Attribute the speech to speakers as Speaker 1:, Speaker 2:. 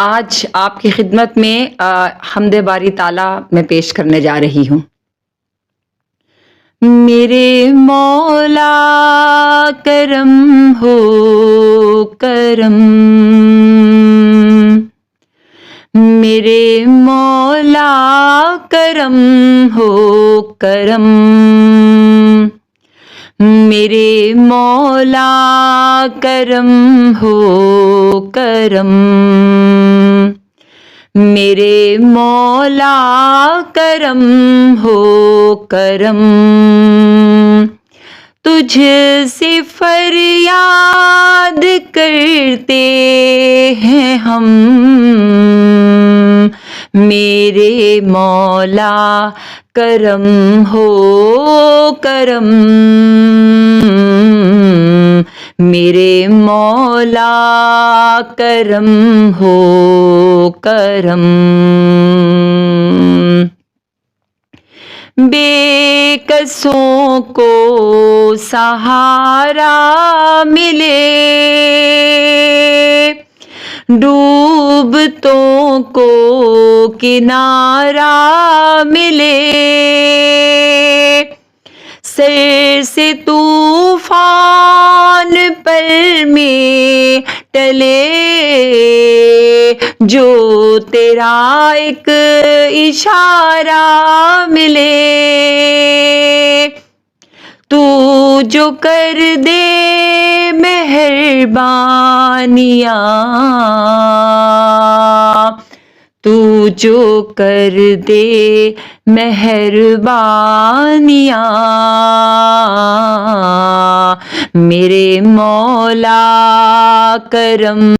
Speaker 1: آج آپ کی خدمت میں حمد باری تعالیٰ میں پیش کرنے جا رہی ہوں۔ میرے مولا کرم ہو کرم، میرے مولا کرم ہو کرم، میرے مولا کرم ہو کرم، میرے مولا کرم ہو کرم، تجھ سے فریاد کرتے ہیں ہم، میرے مولا کرم ہو کرم، میرے مولا کرم ہو کرم، بے کسوں کو سہارا ملے، ڈوبتوں کو کنارہ ملے، سر سے طوفان پر میں ٹلے، جو تیرا ایک اشارہ ملے، تو جو کر دے مہربانیاں، تو جو کر دے مہربانیاں، میرے مولا کرم